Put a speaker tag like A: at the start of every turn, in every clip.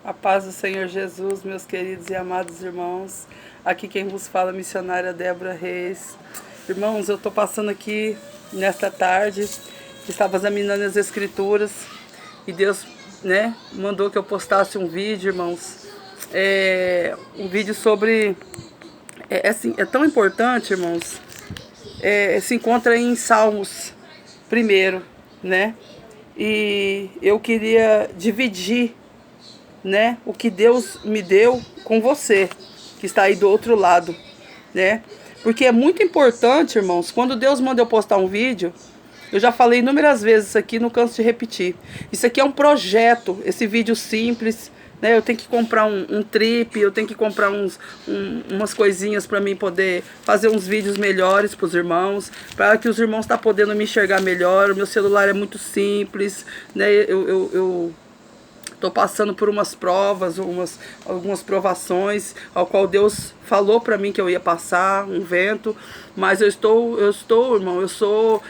A: A paz do Senhor Jesus, meus queridos e amados irmãos. Aqui quem vos fala, missionária Débora Reis. Irmãos, eu estou passando aqui nesta tarde, estava examinando as escrituras e Deus, mandou que eu postasse um vídeo, irmãos. Um vídeo sobre... é tão importante, irmãos. Se encontra em Salmos primeiro, E eu queria dividir, o que Deus me deu com você, que está aí do outro lado, Porque é muito importante, irmãos, quando Deus manda eu postar um vídeo, eu já falei inúmeras vezes isso aqui, não canso de repetir. Isso aqui é um projeto, esse vídeo simples, eu tenho que comprar um trip, eu tenho que comprar umas coisinhas para mim poder fazer uns vídeos melhores para os irmãos, para que os irmãos estão podendo me enxergar melhor. O meu celular é muito simples, eu estou passando por umas provas, algumas provações, ao qual Deus falou para mim que eu ia passar, um vento, mas eu estou, irmão, eu sou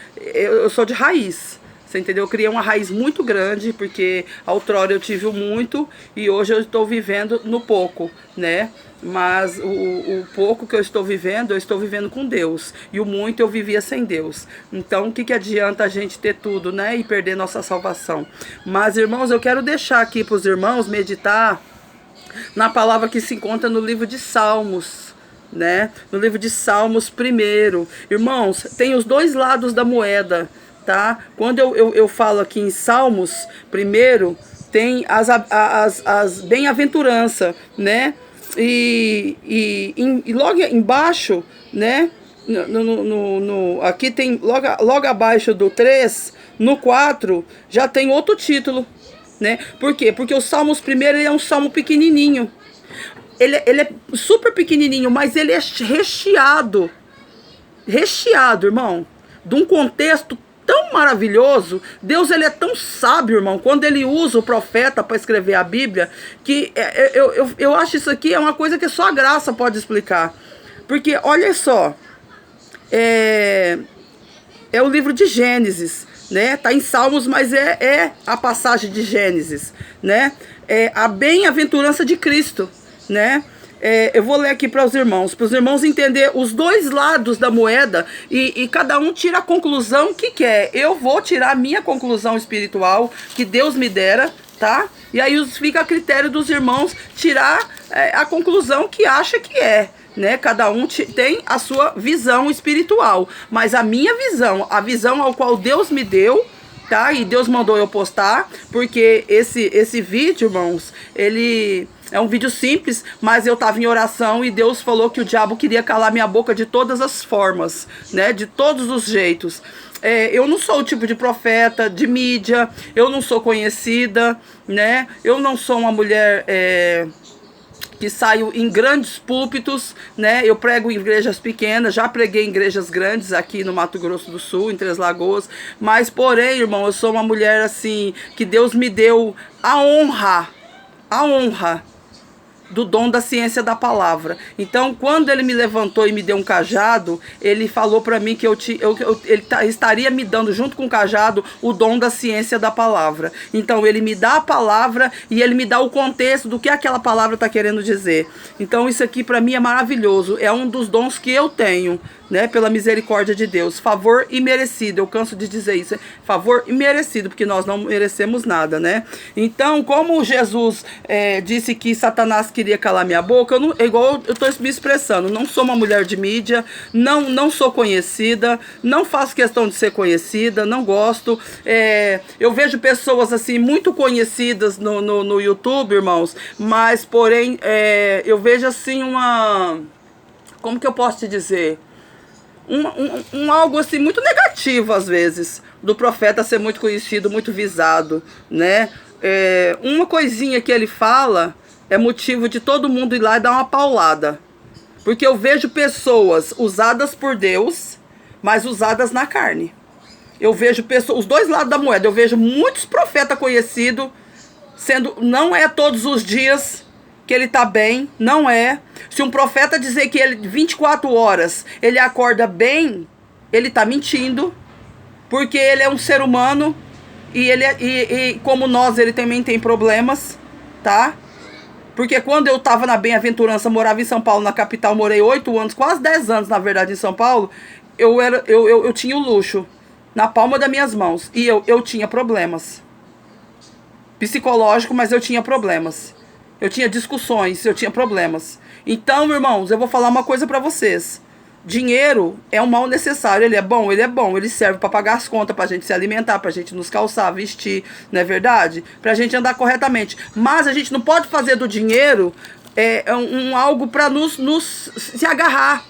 A: de raiz. Você entendeu? Eu criei uma raiz muito grande, porque outrora eu tive o muito e hoje eu estou vivendo no pouco, Mas o pouco que eu estou vivendo com Deus. E o muito eu vivia sem Deus. Então, o que adianta a gente ter tudo, e perder nossa salvação? Mas, irmãos, eu quero deixar aqui para os irmãos meditar na palavra que se encontra no livro de Salmos, No livro de Salmos primeiro. Irmãos, tem os dois lados da moeda, tá? Quando eu falo aqui em Salmos primeiro, tem as bem-aventuranças, E logo embaixo, aqui tem logo abaixo do 3, no 4, já tem outro título, Por quê? Porque o Salmos primeiro ele é um salmo pequenininho. Ele é super pequenininho, mas ele é recheado, irmão, de um contexto tão maravilhoso. Deus, ele é tão sábio, irmão, quando ele usa o profeta para escrever a Bíblia, que eu acho isso aqui é uma coisa que só a graça pode explicar. Porque, olha só, é o livro de Gênesis, Tá em Salmos, mas é a passagem de Gênesis, É a bem-aventurança de Cristo, Eu vou ler aqui para os irmãos entenderem os dois lados da moeda e cada um tira a conclusão que quer. Eu vou tirar a minha conclusão espiritual que Deus me dera, tá? E aí fica a critério dos irmãos tirar a conclusão que acha que é, Cada um tem a sua visão espiritual, mas a minha visão, a visão ao qual Deus me deu, tá? E Deus mandou eu postar, porque esse vídeo, irmãos, ele é um vídeo simples, mas eu estava em oração e Deus falou que o diabo queria calar minha boca de todas as formas, De todos os jeitos. Eu não sou o tipo de profeta, de mídia, eu não sou conhecida, Eu não sou uma mulher... que saio em grandes púlpitos, Eu prego em igrejas pequenas, já preguei em igrejas grandes aqui no Mato Grosso do Sul, em Três Lagoas, mas porém, irmão, eu sou uma mulher assim, que Deus me deu a honra do dom da ciência da palavra. Então, quando ele me levantou e me deu um cajado, ele falou para mim que ele estaria me dando, junto com o cajado, o dom da ciência da palavra. Então, ele me dá a palavra e ele me dá o contexto do que aquela palavra está querendo dizer. Então, isso aqui para mim é maravilhoso. É um dos dons que eu tenho, pela misericórdia de Deus. Favor imerecido. Eu canso de dizer isso. Favor imerecido, porque nós não merecemos nada, Então, como Jesus disse que Satanás queria calar minha boca, igual eu estou me expressando, não sou uma mulher de mídia, não sou conhecida, não faço questão de ser conhecida, não gosto. Eu vejo pessoas assim muito conhecidas no YouTube, irmãos, mas porém eu vejo assim como que eu posso te dizer? Algo assim muito negativo às vezes, do profeta ser muito conhecido, muito visado, uma coisinha que ele fala é motivo de todo mundo ir lá e dar uma paulada, porque eu vejo pessoas usadas por Deus, mas usadas na carne. Eu vejo pessoas, os dois lados da moeda. Eu vejo muitos profetas conhecidos não é todos os dias que ele está bem, não é. Se um profeta dizer que ele 24 horas ele acorda bem, ele está mentindo, porque ele é um ser humano e como nós, ele também tem problemas, tá? Porque quando eu estava na bem-aventurança, morava em São Paulo, na capital, morei 8 anos, quase 10 anos, na verdade, em São Paulo, eu tinha o luxo na palma das minhas mãos. E eu tinha problemas. Psicológico, mas eu tinha problemas. Eu tinha discussões, eu tinha problemas. Então, irmãos, eu vou falar uma coisa pra vocês. Dinheiro é um mal necessário. Ele é bom, ele serve pra pagar as contas, pra gente se alimentar, pra gente nos calçar, vestir, não é verdade? Pra gente andar corretamente. Mas a gente não pode fazer do dinheiro algo pra nos se agarrar,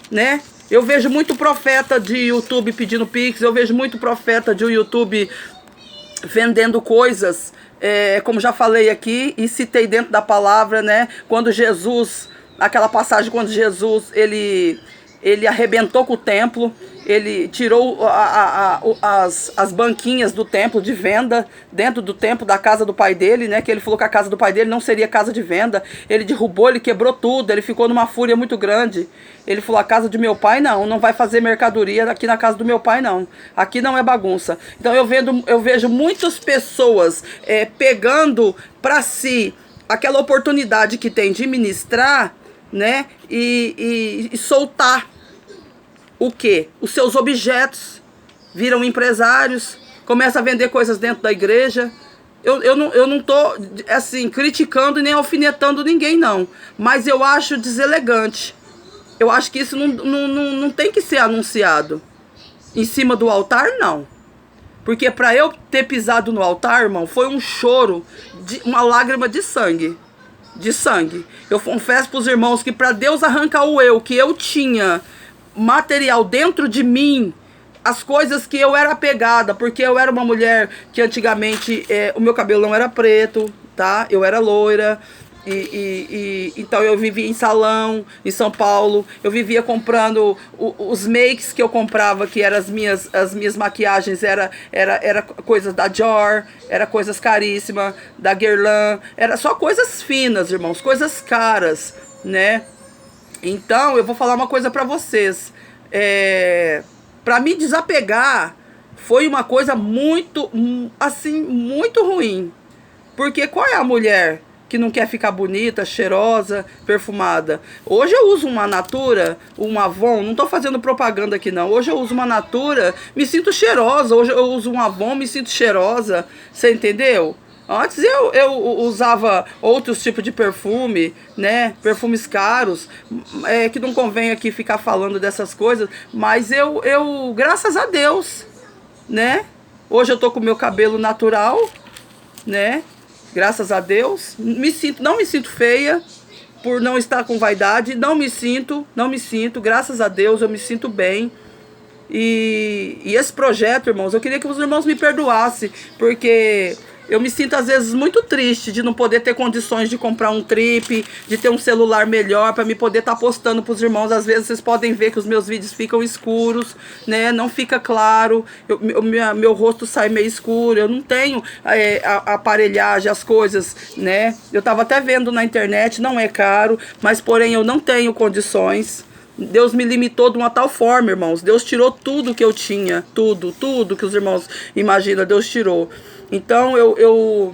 A: né? Eu vejo muito profeta de YouTube pedindo Pix, eu vejo muito profeta de YouTube vendendo coisas, como já falei aqui e citei dentro da palavra, né? Quando Jesus, aquela passagem quando Jesus, ele arrebentou com o templo, ele tirou as banquinhas do templo de venda, dentro do templo da casa do pai dele, né? Que ele falou que a casa do pai dele não seria casa de venda. Ele derrubou, ele quebrou tudo, ele ficou numa fúria muito grande. Ele falou, a casa de meu pai não vai fazer mercadoria aqui na casa do meu pai não. Aqui não é bagunça. Então eu vejo muitas pessoas pegando para si aquela oportunidade que tem de ministrar, né? E soltar o quê? Os seus objetos, viram empresários, começam a vender coisas dentro da igreja. Eu não tô, assim, criticando e nem alfinetando ninguém, não. Mas eu acho deselegante. Eu acho que isso não tem que ser anunciado. Em cima do altar, não. Porque para eu ter pisado no altar, irmão, foi um choro, uma lágrima de sangue. De sangue. Eu confesso para os irmãos que para Deus arrancar o eu que eu tinha material dentro de mim, as coisas que eu era apegada, porque eu era uma mulher que antigamente o meu cabelo não era preto, tá? Eu era loira. Então eu vivia em salão, em São Paulo. Eu vivia comprando os makes que eu comprava, que eram as minhas maquiagens, era coisas da Dior, era coisas caríssimas, da Guerlain, era só coisas finas, irmãos, coisas caras, né? Então eu vou falar uma coisa pra vocês. Pra me desapegar foi uma coisa muito, assim, muito ruim. Porque qual é a mulher que não quer ficar bonita, cheirosa, perfumada? Hoje eu uso uma Natura, um Avon, não tô fazendo propaganda aqui não. Hoje eu uso uma Natura, me sinto cheirosa. Hoje eu uso um Avon, me sinto cheirosa. Você entendeu? Antes eu usava outros tipos de perfume, né? Perfumes caros, que não convém aqui ficar falando dessas coisas. Mas eu graças a Deus, né? Hoje eu tô com o meu cabelo natural, né? Graças a Deus, não me sinto feia por não estar com vaidade, não me sinto, graças a Deus eu me sinto bem. E esse projeto, irmãos, eu queria que os irmãos me perdoassem, porque eu me sinto às vezes muito triste de não poder ter condições de comprar um trip, de ter um celular melhor para me poder estar postando para os irmãos. Às vezes vocês podem ver que os meus vídeos ficam escuros, né? Não fica claro, meu rosto sai meio escuro, eu não tenho a aparelhagem, as coisas, né? Eu estava até vendo na internet, não é caro, mas porém eu não tenho condições. Deus me limitou de uma tal forma, irmãos. Deus tirou tudo que eu tinha, tudo que os irmãos imaginam, Deus tirou. Então,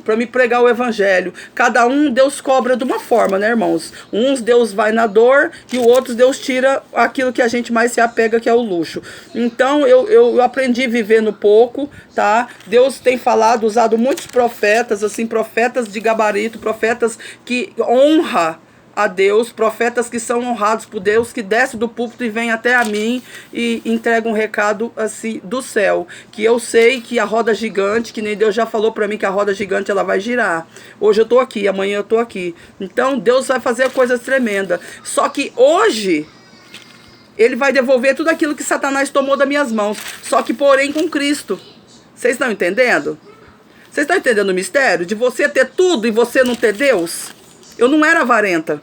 A: para me pregar o evangelho, cada um Deus cobra de uma forma, né, irmãos? Uns Deus vai na dor e o outro Deus tira aquilo que a gente mais se apega, que é o luxo. Então, eu aprendi a viver no pouco, tá? Deus tem falado, usado muitos profetas, assim, profetas de gabarito, profetas que honra a Deus, profetas que são honrados por Deus, que descem do púlpito e vêm até a mim e entregam um recado assim do céu, que eu sei que a roda gigante, que nem Deus já falou para mim que a roda gigante ela vai girar. Hoje eu tô aqui, amanhã eu tô aqui. Então Deus vai fazer coisas tremendas. Só que hoje Ele vai devolver tudo aquilo que Satanás tomou das minhas mãos, só que porém com Cristo. Vocês estão entendendo? Vocês estão entendendo o mistério de você ter tudo e você não ter Deus? Eu não era avarenta.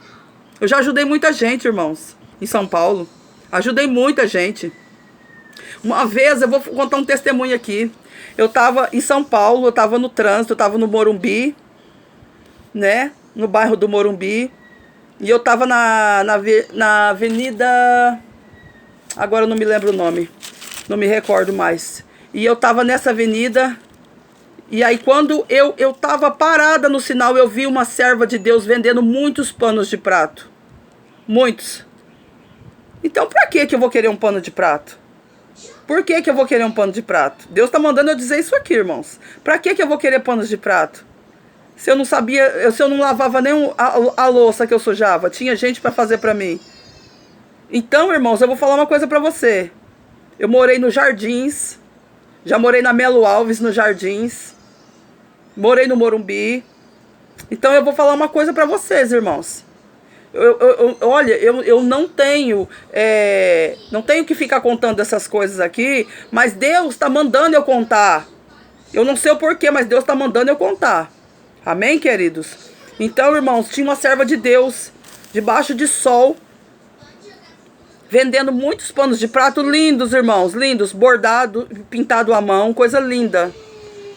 A: Eu já ajudei muita gente, irmãos, em São Paulo. Ajudei muita gente. Uma vez, eu vou contar um testemunho aqui. Eu estava em São Paulo, eu estava no trânsito, eu estava no Morumbi, né? No bairro do Morumbi. E eu estava na avenida... Agora eu não me lembro o nome. Não me recordo mais. E eu estava nessa avenida... E aí quando eu tava parada no sinal, eu vi uma serva de Deus vendendo muitos panos de prato. Muitos. Então pra que eu vou querer um pano de prato? Por que eu vou querer um pano de prato? Deus tá mandando eu dizer isso aqui, irmãos. Pra que eu vou querer panos de prato? Se eu não sabia, se eu não lavava nem a louça que eu sujava, tinha gente para fazer para mim. Então, irmãos, eu vou falar uma coisa para você. Eu morei nos Jardins, já morei na Melo Alves, nos Jardins, morei no Morumbi. Então, eu vou falar uma coisa para vocês, irmãos. Olha, eu não tenho que ficar contando essas coisas aqui, mas Deus está mandando eu contar. Eu não sei o porquê, mas Deus está mandando eu contar. Amém, queridos? Então, irmãos, tinha uma serva de Deus, debaixo de sol, vendendo muitos panos de prato lindos, irmãos, lindos, bordado, pintado à mão, coisa linda.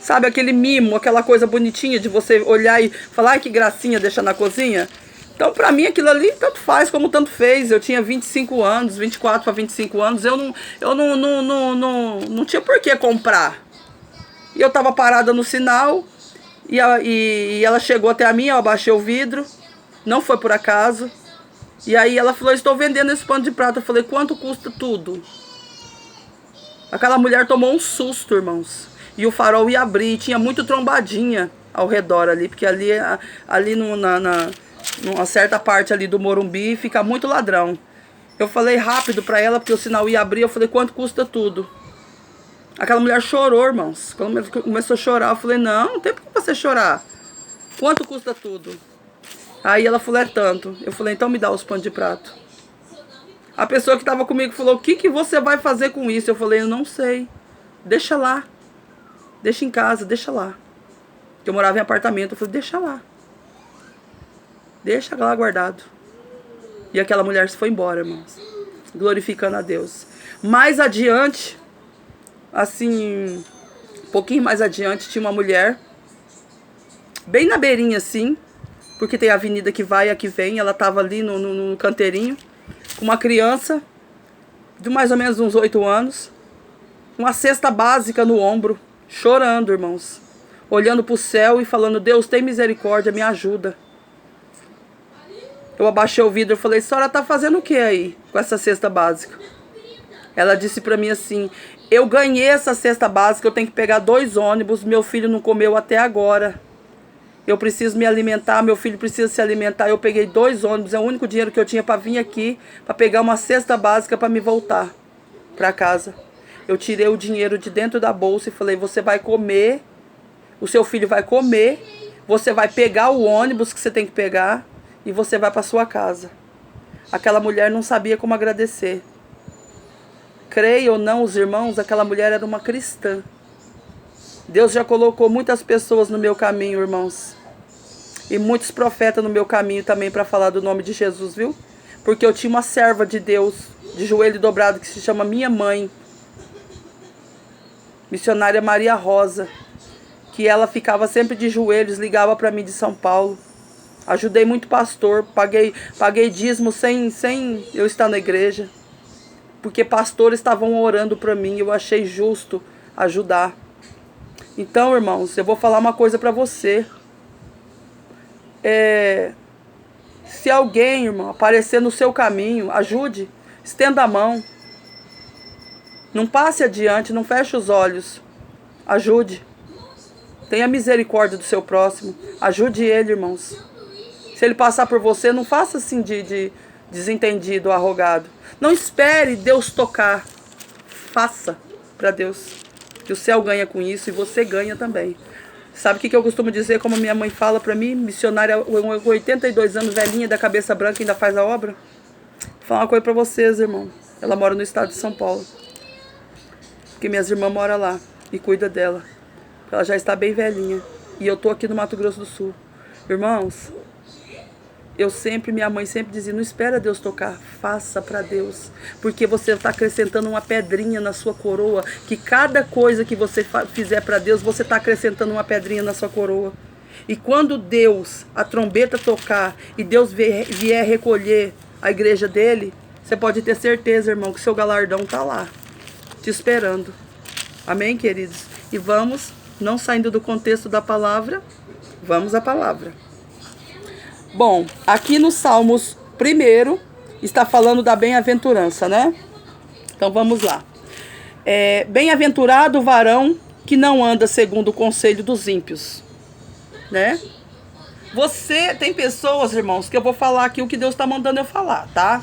A: Sabe, aquele mimo, aquela coisa bonitinha de você olhar e falar, ai, que gracinha, deixar na cozinha. Então, pra mim, aquilo ali tanto faz como tanto fez. Eu tinha 25 anos, 24 para 25 anos, eu não tinha por que comprar. E eu tava parada no sinal, e ela chegou até a mim, eu abaixei o vidro, não foi por acaso. E aí ela falou, estou vendendo esse pano de prato. Eu falei, quanto custa tudo? Aquela mulher tomou um susto, irmãos. E o farol ia abrir, e tinha muito trombadinha ao redor ali, porque ali numa certa parte ali do Morumbi fica muito ladrão. Eu falei rápido pra ela, porque o sinal ia abrir, eu falei, quanto custa tudo? Aquela mulher chorou, irmãos. Quando ela começou a chorar, eu falei, não tem por que você chorar. Quanto custa tudo? Aí ela falou, é tanto. Eu falei, então me dá os panos de prato. A pessoa que estava comigo falou, o que você vai fazer com isso? Eu falei, eu não sei. Deixa lá. Deixa em casa, deixa lá. Eu morava em apartamento, eu falei, deixa lá. Deixa lá guardado. E aquela mulher se foi embora, irmãos. Glorificando a Deus. Mais adiante, assim, um pouquinho mais adiante, tinha uma mulher, bem na beirinha assim, porque tem a avenida que vai e a que vem, ela tava ali no canteirinho, com uma criança, de mais ou menos uns 8 anos, uma cesta básica no ombro, chorando, irmãos, olhando pro céu e falando, Deus, tem misericórdia, me ajuda. Eu abaixei o vidro e falei, a senhora tá fazendo o que aí, com essa cesta básica? Ela disse pra mim assim, eu ganhei essa cesta básica, eu tenho que pegar 2 ônibus, meu filho não comeu até agora. Eu preciso me alimentar, meu filho precisa se alimentar. Eu peguei 2 ônibus, é o único dinheiro que eu tinha para vir aqui, para pegar uma cesta básica para me voltar para casa. Eu tirei o dinheiro de dentro da bolsa e falei, você vai comer, o seu filho vai comer, você vai pegar o ônibus que você tem que pegar e você vai para sua casa. Aquela mulher não sabia como agradecer. Creia ou não, os irmãos, aquela mulher era uma cristã. Deus já colocou muitas pessoas no meu caminho, irmãos. E muitos profetas no meu caminho também para falar do nome de Jesus, viu? Porque eu tinha uma serva de Deus, de joelho dobrado, que se chama minha mãe. Missionária Maria Rosa. Que ela ficava sempre de joelhos, ligava para mim de São Paulo. Ajudei muito pastor, paguei dízimo sem eu estar na igreja. Porque pastores estavam orando para mim, eu achei justo ajudar. Então, irmãos, eu vou falar uma coisa para você. Se alguém, irmão, aparecer no seu caminho, ajude, estenda a mão. Não passe adiante, não feche os olhos. Ajude. Tenha misericórdia do seu próximo. Ajude ele, irmãos. Se ele passar por você, não faça assim de desentendido, arrogado. Não espere Deus tocar. Faça para Deus. Que o céu ganha com isso e você ganha também. Sabe o que eu costumo dizer, como minha mãe fala para mim? Missionária com 82 anos, velhinha, da cabeça branca, ainda faz a obra? Vou falar uma coisa para vocês, irmão. Ela mora no estado de São Paulo. Porque minhas irmãs moram lá e cuida dela. Ela já está bem velhinha. E eu tô aqui no Mato Grosso do Sul. Irmãos, minha mãe sempre dizia, não espera Deus tocar, faça para Deus. Porque você está acrescentando uma pedrinha na sua coroa, que cada coisa que você fizer para Deus, você está acrescentando uma pedrinha na sua coroa. E quando Deus, a trombeta tocar, e Deus vier recolher a igreja dele, você pode ter certeza, irmão, que seu galardão está lá, te esperando. Amém, queridos? E vamos não saindo do contexto da palavra, vamos à palavra. Bom, aqui no Salmos 1 está falando da bem-aventurança, né? Então vamos lá. Bem-aventurado o varão que não anda segundo o conselho dos ímpios, né? Tem pessoas, irmãos, que eu vou falar aqui o que Deus está mandando eu falar, tá?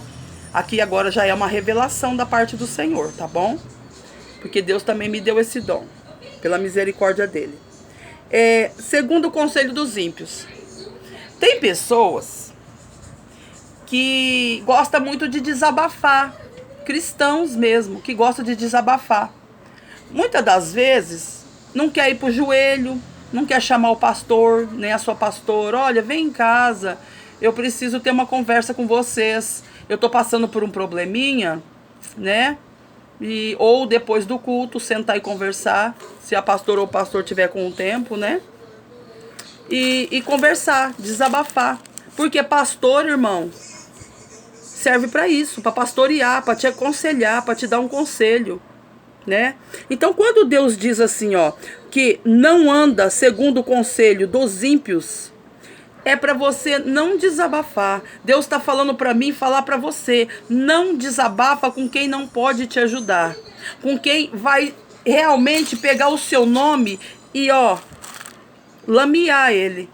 A: Aqui agora já é uma revelação da parte do Senhor, tá bom? Porque Deus também me deu esse dom, pela misericórdia dele. Segundo o conselho dos ímpios. Tem pessoas que gostam muito de desabafar, cristãos mesmo, que gostam de desabafar. Muitas das vezes não quer ir pro joelho, não quer chamar o pastor, nem a sua pastora. Olha, vem em casa, eu preciso ter uma conversa com vocês. Eu tô passando por um probleminha, né? Ou depois do culto, sentar e conversar, se a pastora ou o pastor tiver com o tempo, né? E conversar, desabafar. Porque pastor, irmão, serve para isso, para pastorear, para te aconselhar, para te dar um conselho, né? Então, quando Deus diz assim, ó, que não anda segundo o conselho dos ímpios, é para você não desabafar. Deus está falando para mim falar para você, não desabafa com quem não pode te ajudar, com quem vai realmente pegar o seu nome e, ó, lamear ele.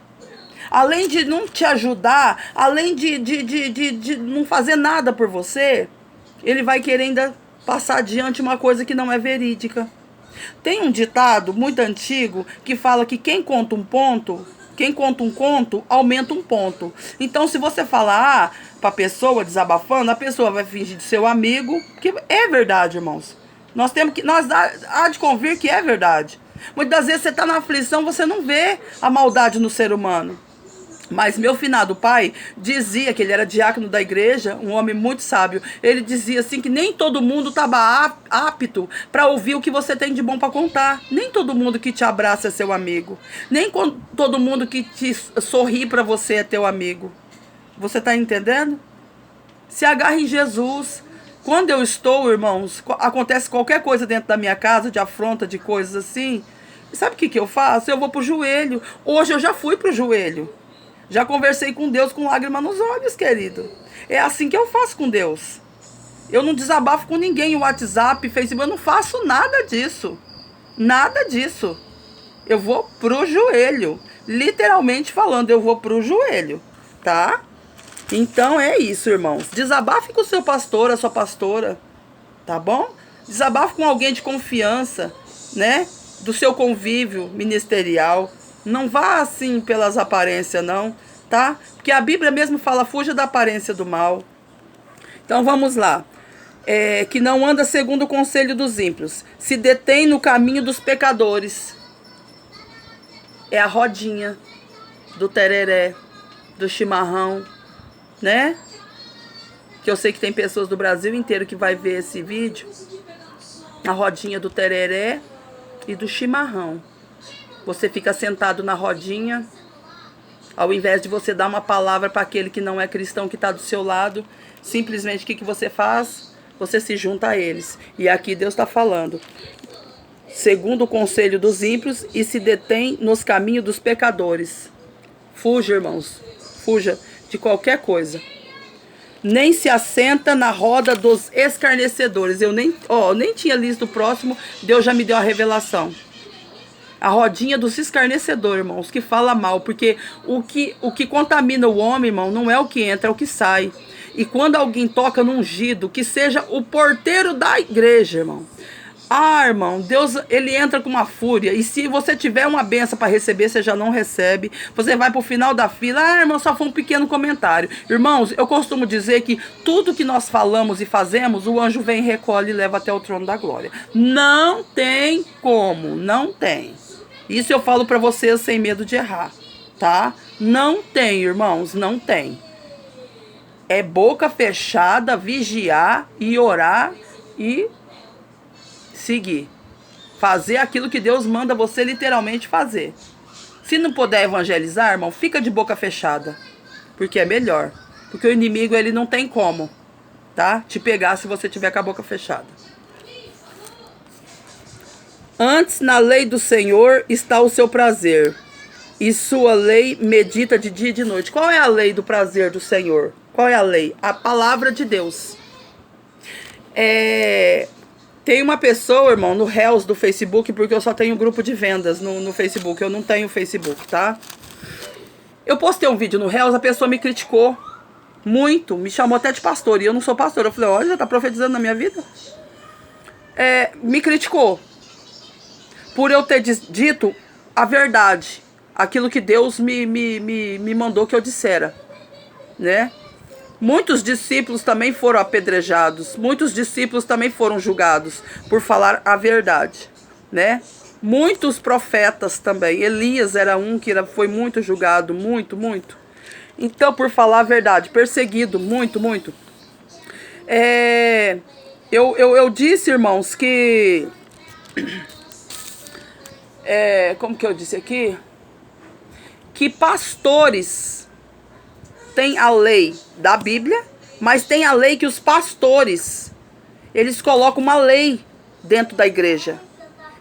A: Além de não te ajudar, além de não fazer nada por você, ele vai querer ainda passar adiante uma coisa que não é verídica. Tem um ditado muito antigo que fala que quem conta um conto, aumenta um ponto. Então, se você falar para a pessoa desabafando, a pessoa vai fingir de seu amigo, que é verdade, irmãos. Nós há de convir que é verdade. Muitas vezes você está na aflição, você não vê a maldade no ser humano. Mas meu finado pai dizia, que ele era diácono da igreja, um homem muito sábio, ele dizia assim que nem todo mundo estava apto para ouvir o que você tem de bom para contar. Nem todo mundo que te abraça é seu amigo. Nem todo mundo que te sorri para você é teu amigo. Você está entendendo? Se agarre em Jesus. Quando eu estou, irmãos, acontece qualquer coisa dentro da minha casa, de afronta, de coisas assim, sabe o que eu faço? Eu vou pro joelho. Hoje eu já fui pro joelho. Já conversei com Deus com lágrimas nos olhos, querido. É assim que eu faço com Deus. Eu não desabafo com ninguém em WhatsApp, Facebook, eu não faço nada disso. Nada disso. Eu vou pro joelho. Literalmente falando, eu vou pro joelho, tá? Então é isso, irmãos. Desabafe com o seu pastor, a sua pastora, tá bom? Desabafe com alguém de confiança, né? Do seu convívio ministerial. Não vá assim pelas aparências, não, tá? Porque a Bíblia mesmo fala, fuja da aparência do mal. Então vamos lá. Que não anda segundo o conselho dos ímpios, se detém no caminho dos pecadores. É a rodinha do tereré, do chimarrão, né? Que eu sei que tem pessoas do Brasil inteiro que vai ver esse vídeo. A rodinha do tereré e do chimarrão. Você fica sentado na rodinha, ao invés de você dar uma palavra para aquele que não é cristão, que está do seu lado, simplesmente o que você faz? Você se junta a eles. E aqui Deus está falando, segundo o conselho dos ímpios, e se detém nos caminhos dos pecadores. Fuja, irmãos, fuja de qualquer coisa. Nem se assenta na roda dos escarnecedores. Eu nem tinha lido o próximo, Deus já me deu a revelação. A rodinha dos escarnecedores, irmãos, que fala mal. Porque o que contamina o homem, irmão, não é o que entra, é o que sai. E quando alguém toca no ungido, que seja o porteiro da igreja, irmão. Ah, irmão, Deus, ele entra com uma fúria. E se você tiver uma benção para receber, você já não recebe. Você vai para o final da fila. Ah, irmão, só foi um pequeno comentário. Irmãos, eu costumo dizer que tudo que nós falamos e fazemos, o anjo vem, recolhe e leva até o trono da glória. Não tem como, não tem. Isso eu falo para vocês sem medo de errar, tá? Não tem, irmãos, não tem. É boca fechada, vigiar e orar e seguir. Fazer aquilo que Deus manda você literalmente fazer. Se não puder evangelizar, irmão, fica de boca fechada. Porque é melhor. Porque o inimigo, ele não tem como, tá? Te pegar se você tiver com a boca fechada. Antes, na lei do Senhor está o seu prazer, e sua lei medita de dia e de noite. Qual é a lei do prazer do Senhor? Qual é a lei? A palavra de Deus. Tem uma pessoa, irmão, no Reels do Facebook, porque eu só tenho grupo de vendas no Facebook, eu não tenho Facebook, tá? Eu postei um vídeo no Reels, a pessoa me criticou muito, me chamou até de pastor, e eu não sou pastor. Eu falei, olha, já tá profetizando na minha vida? Me criticou por eu ter dito a verdade, aquilo que Deus me mandou que eu dissera, né? Muitos discípulos também foram apedrejados, muitos discípulos também foram julgados por falar a verdade, né? Muitos profetas também, Elias era um que foi muito julgado, muito. Então, por falar a verdade, perseguido, muito. Eu disse, irmãos, que... como que eu disse aqui? Que pastores têm a lei da Bíblia, mas tem a lei que os pastores, eles colocam uma lei dentro da igreja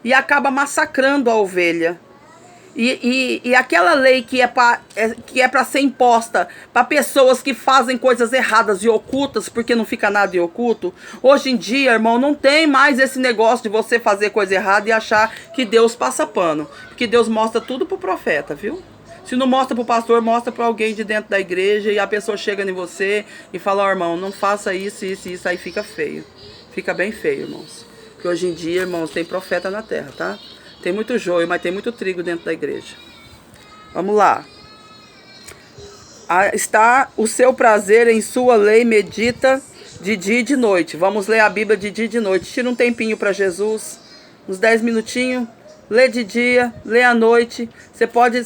A: e acaba massacrando a ovelha. E aquela lei que é para ser imposta para pessoas que fazem coisas erradas e ocultas, porque não fica nada em oculto. Hoje em dia, irmão, não tem mais esse negócio de você fazer coisa errada e achar que Deus passa pano. Porque Deus mostra tudo pro profeta, viu? Se não mostra pro pastor, mostra para alguém de dentro da igreja, e a pessoa chega em você e fala, ó, irmão, não faça isso, aí fica feio. Fica bem feio, irmãos. Porque hoje em dia, irmãos, tem profeta na terra, tá? Tem muito joio, mas tem muito trigo dentro da igreja. Vamos lá. Está o seu prazer em sua lei, medita de dia e de noite. Vamos ler a Bíblia de dia e de noite. Tira um tempinho para Jesus, uns 10 minutinhos. Lê de dia, lê à noite. Você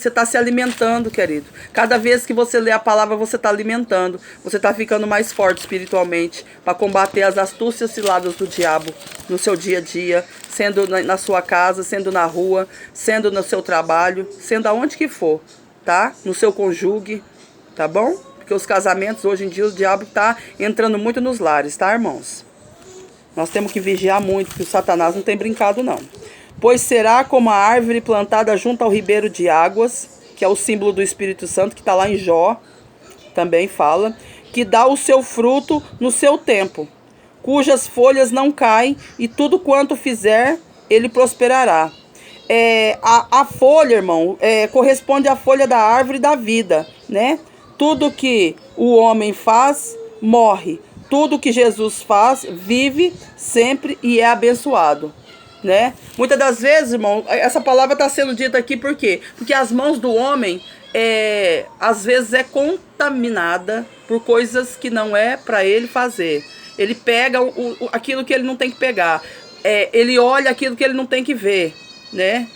A: está se alimentando, querido. Cada vez que você lê a palavra, você está alimentando. Você está ficando mais forte espiritualmente para combater as astúcias ciladas do diabo no seu dia a dia, sendo na sua casa, sendo na rua, sendo no seu trabalho, sendo aonde que for, tá? No seu cônjuge, tá bom? Porque os casamentos, hoje em dia, o diabo está entrando muito nos lares, tá, irmãos? Nós temos que vigiar muito, porque o Satanás não tem brincado, não. Pois será como a árvore plantada junto ao ribeiro de águas, que é o símbolo do Espírito Santo, que está lá em Jó, também fala, que dá o seu fruto no seu tempo, cujas folhas não caem, e tudo quanto fizer, ele prosperará. A folha, irmão, corresponde à folha da árvore da vida, né? Tudo que o homem faz, morre. Tudo que Jesus faz, vive sempre e é abençoado, né? Muitas das vezes, irmão, essa palavra está sendo dita aqui por quê? Porque as mãos do homem, às vezes, é contaminada por coisas que não é para ele fazer. Ele pega aquilo que ele não tem que pegar. Ele olha aquilo que ele não tem que ver, né?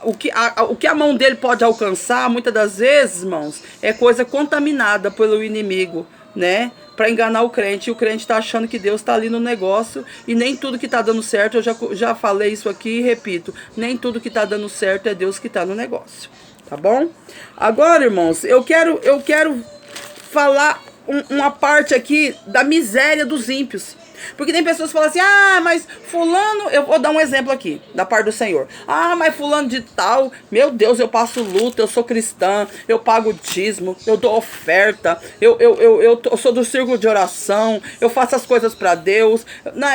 A: O que a mão dele pode alcançar, muitas das vezes, irmãos, é coisa contaminada pelo inimigo, né? Para enganar o crente. E o crente está achando que Deus está ali no negócio. E nem tudo que está dando certo, eu já falei isso aqui e repito, nem tudo que está dando certo é Deus que está no negócio. Tá bom? Agora, irmãos, eu quero falar uma parte aqui da miséria dos ímpios. Porque tem pessoas que falam assim, mas fulano, eu vou dar um exemplo aqui, da parte do Senhor. Mas fulano de tal, meu Deus, eu passo luta, eu sou cristã, eu pago dízimo, eu dou oferta, eu sou do círculo de oração, eu faço as coisas para Deus,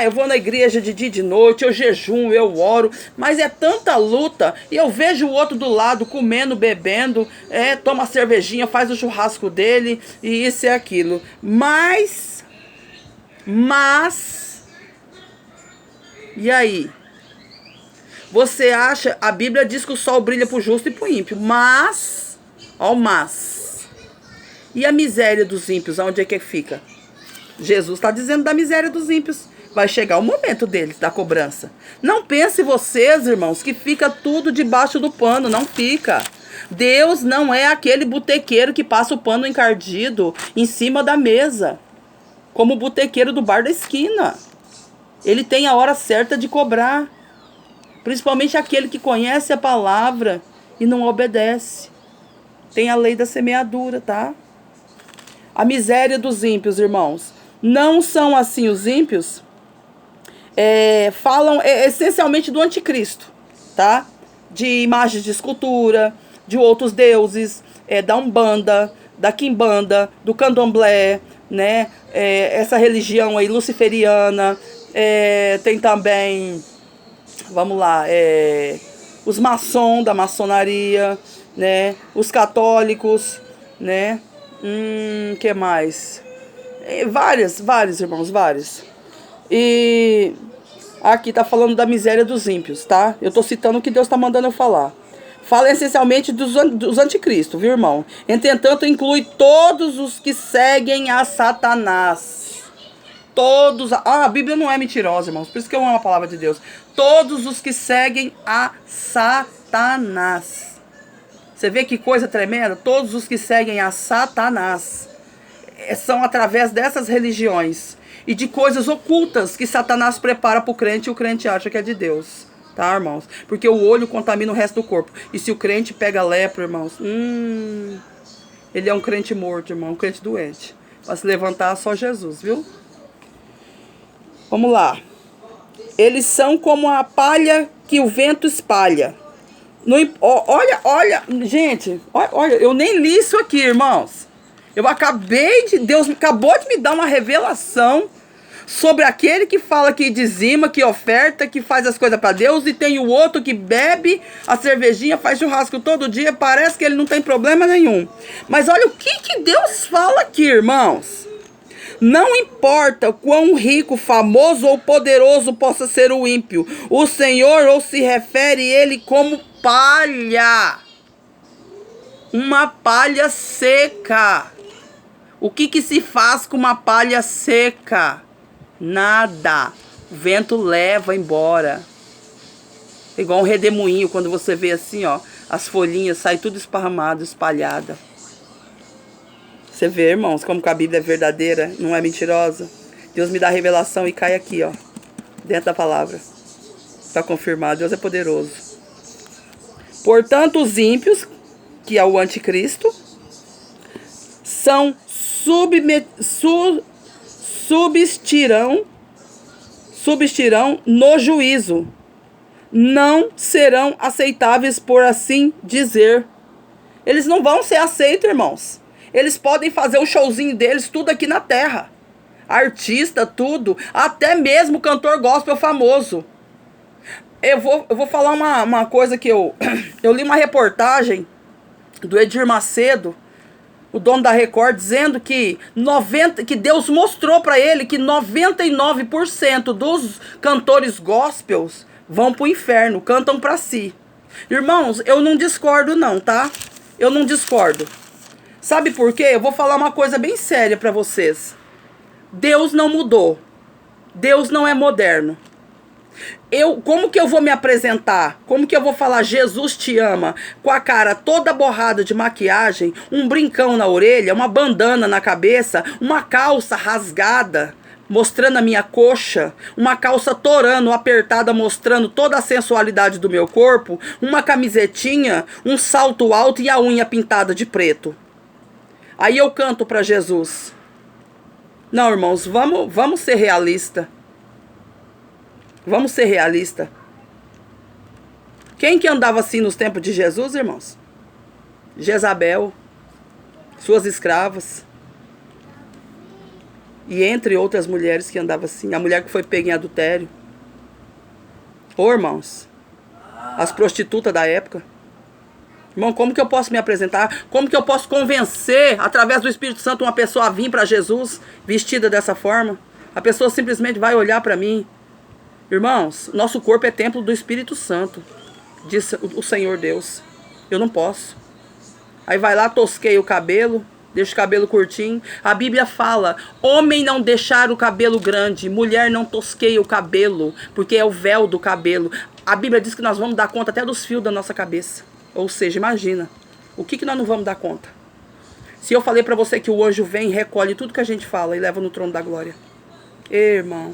A: eu vou na igreja de dia e de noite, eu jejum, eu oro, mas é tanta luta, e eu vejo o outro do lado comendo, bebendo, toma cervejinha, faz o churrasco dele, e isso e aquilo. Mas, e aí? Você acha, a Bíblia diz que o sol brilha pro justo e pro ímpio, mas, e a miséria dos ímpios, onde é que fica? Jesus está dizendo da miséria dos ímpios. Vai chegar o momento deles, da cobrança. Não pense vocês, irmãos, que fica tudo debaixo do pano, não fica. Deus não é aquele botequeiro que passa o pano encardido em cima da mesa, como o botequeiro do bar da esquina. Ele tem a hora certa de cobrar. Principalmente aquele que conhece a palavra e não obedece. Tem a lei da semeadura, tá? A miséria dos ímpios, irmãos. Não são assim os ímpios? falam essencialmente do anticristo, tá? De imagens de escultura, de outros deuses, da Umbanda, da Quimbanda, do Candomblé, né? Essa religião aí luciferiana, tem também, vamos lá, os maçons da maçonaria, né? Os católicos, né? Que mais? Vários, irmãos, vários. E aqui tá falando da miséria dos ímpios, tá? Eu tô citando o que Deus tá mandando eu falar. Fala essencialmente dos anticristos, viu, irmão? Entretanto, inclui todos os que seguem a Satanás. Todos. A Bíblia não é mentirosa, irmãos. Por isso que eu amo a palavra de Deus. Todos os que seguem a Satanás. Você vê que coisa tremenda? Todos os que seguem a Satanás são através dessas religiões e de coisas ocultas que Satanás prepara para o crente e o crente acha que é de Deus. Tá, irmãos? Porque o olho contamina o resto do corpo. E se o crente pega lepra, irmãos, ele é um crente morto, irmão, um crente doente. Para se levantar, só Jesus, viu? Vamos lá. Eles são como a palha que o vento espalha. Olha, gente, olha, eu nem li isso aqui, irmãos. Deus acabou de me dar uma revelação sobre aquele que fala que dizima, que oferta, que faz as coisas para Deus, e tem o outro que bebe a cervejinha, faz churrasco todo dia, parece que ele não tem problema nenhum. Mas olha o que Deus fala aqui, irmãos. Não importa quão rico, famoso ou poderoso possa ser o ímpio, o Senhor ou se refere ele como palha. Uma palha seca. O que se faz com uma palha seca? Nada. O vento leva embora. Igual um redemoinho, quando você vê assim, ó, as folhinhas saem tudo esparramado, espalhada. Você vê, irmãos, como que a Bíblia é verdadeira, não é mentirosa? Deus me dá a revelação e cai aqui, ó, dentro da palavra, para confirmar. Deus é poderoso. Portanto, os ímpios, que é o anticristo, subsistirão no juízo. Não serão aceitáveis, por assim dizer. Eles não vão ser aceitos, irmãos. Eles podem fazer o showzinho deles tudo aqui na terra. Artista, tudo. Até mesmo cantor gospel famoso. Eu vou falar uma coisa que eu li uma reportagem do Edir Macedo, o dono da Record, dizendo que Deus mostrou para ele que 99% dos cantores gospels vão pro inferno, cantam para si. Irmãos, eu não discordo não, tá? Eu não discordo. Sabe por quê? Eu vou falar uma coisa bem séria para vocês. Deus não mudou. Deus não é moderno. Como que eu vou me apresentar? Como que eu vou falar Jesus te ama? Com a cara toda borrada de maquiagem, um brincão na orelha, uma bandana na cabeça, uma calça rasgada, mostrando a minha coxa, uma calça torando, apertada, mostrando toda a sensualidade do meu corpo, uma camisetinha, um salto alto e a unha pintada de preto. Aí eu canto para Jesus. Não, irmãos, vamos ser realistas. Vamos ser realistas. Quem que andava assim nos tempos de Jesus, irmãos? Jezabel, suas escravas. E entre outras mulheres que andavam assim. A mulher que foi pega em adultério. Ô, irmãos, as prostitutas da época. Irmão, como que eu posso me apresentar? Como que eu posso convencer, através do Espírito Santo, uma pessoa a vir para Jesus vestida dessa forma? A pessoa simplesmente vai olhar para mim. Irmãos, nosso corpo é templo do Espírito Santo, disse o Senhor Deus. Eu não posso. Aí vai lá, tosqueia o cabelo, deixa o cabelo curtinho. A Bíblia fala, homem não deixar o cabelo grande, mulher não tosqueia o cabelo, porque é o véu do cabelo. A Bíblia diz que nós vamos dar conta até dos fios da nossa cabeça. Ou seja, imagina, o que nós não vamos dar conta? Se eu falei para você que o anjo vem e recolhe tudo que a gente fala e leva no trono da glória. Irmão,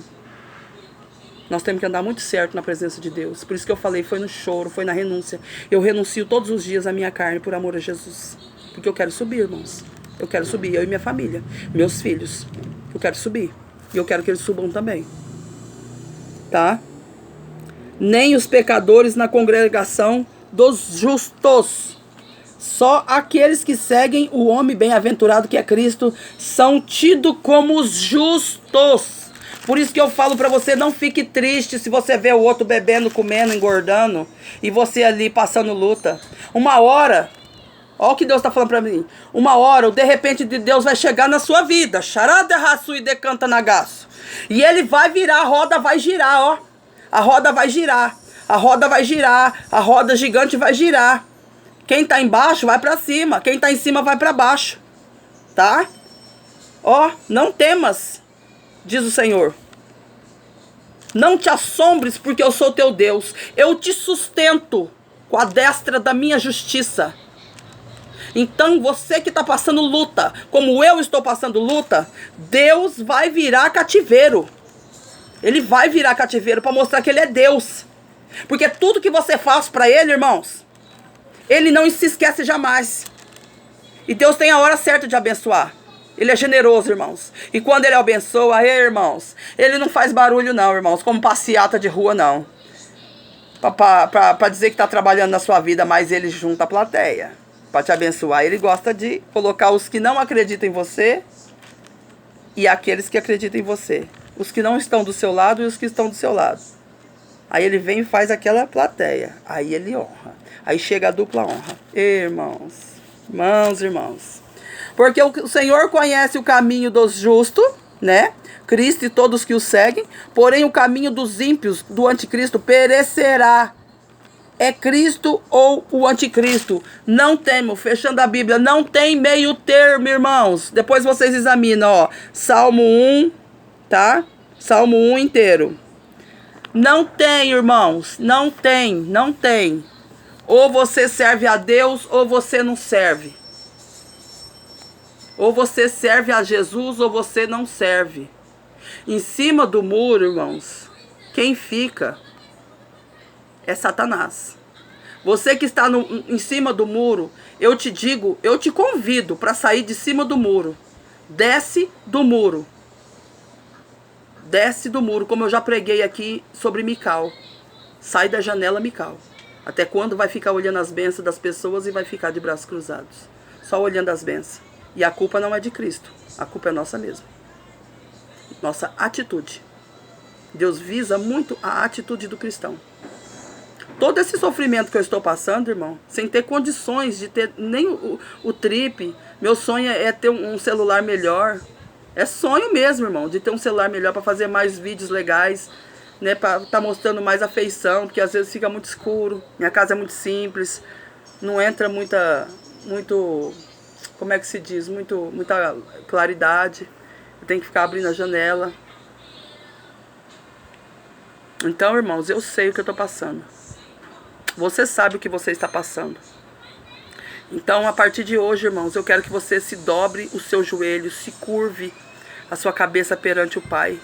A: nós temos que andar muito certo na presença de Deus. Por isso que eu falei, foi no choro, foi na renúncia. Eu renuncio todos os dias a minha carne por amor a Jesus. Porque eu quero subir, irmãos. Eu quero subir, eu e minha família, meus filhos. Eu quero subir. E eu quero que eles subam também. tá? Nem os pecadores na congregação dos justos. Só aqueles que seguem o homem bem-aventurado que é Cristo são tidos como os justos. Por isso que eu falo pra você, não fique triste se você vê o outro bebendo, comendo, engordando e você ali passando luta. Uma hora, olha o que Deus tá falando pra mim. Uma hora, o de repente de Deus vai chegar na sua vida. Charada raçu e decanta nagaço. E ele vai virar, a roda vai girar, ó. A roda vai girar. A roda vai girar. A roda gigante vai girar. Quem tá embaixo vai pra cima. Quem tá em cima vai pra baixo. Tá? Ó, não temas, diz o Senhor. Não te assombres, porque eu sou teu Deus. Eu te sustento com a destra da minha justiça. Então você que está passando luta, como eu estou passando luta, Deus vai virar cativeiro. Ele vai virar cativeiro para mostrar que Ele é Deus. Porque tudo que você faz para Ele, irmãos, Ele não se esquece jamais. E Deus tem a hora certa de abençoar. Ele é generoso, irmãos. E quando Ele abençoa, irmãos, Ele não faz barulho não, irmãos, como passeata de rua não. Para dizer que está trabalhando na sua vida, mas Ele junta a plateia para te abençoar. Ele gosta de colocar os que não acreditam em você e aqueles que acreditam em você. Os que não estão do seu lado e os que estão do seu lado. Aí Ele vem e faz aquela plateia. Aí Ele honra. Aí chega a dupla honra. Irmãos, irmãos. Porque o Senhor conhece o caminho dos justos, né? Cristo e todos que o seguem. Porém o caminho dos ímpios, do anticristo, perecerá. É Cristo ou o anticristo? Não temo, fechando a Bíblia, não tem meio termo, irmãos. Depois vocês examinam, ó, Salmo 1, tá? Salmo 1 inteiro. Não tem, irmãos, não tem. Ou você serve a Deus ou você não serve. Ou você serve a Jesus ou você não serve. Em cima do muro, irmãos, quem fica é Satanás. Você que está em cima do muro, eu te digo, eu te convido para sair de cima do muro. Desce do muro. Desce do muro, como eu já preguei aqui sobre Mical. Sai da janela, Mical. Até quando vai ficar olhando as bênçãos das pessoas e vai ficar de braços cruzados? Só olhando as bênçãos. E a culpa não é de Cristo. A culpa é nossa mesmo. Nossa atitude. Deus visa muito a atitude do cristão. Todo esse sofrimento que eu estou passando, irmão, sem ter condições de ter nem o trip, meu sonho é ter um celular melhor. É sonho mesmo, irmão, de ter um celular melhor para fazer mais vídeos legais, né, para estar mostrando mais afeição, porque às vezes fica muito escuro. Minha casa é muito simples, não entra muita, como é que se diz, muita claridade. Eu tenho que ficar abrindo a janela. Então, irmãos, eu sei o que eu estou passando. Você sabe o que você está passando. Então, a partir de hoje, irmãos, eu quero que você se dobre o seu joelho, se curve a sua cabeça perante o Pai.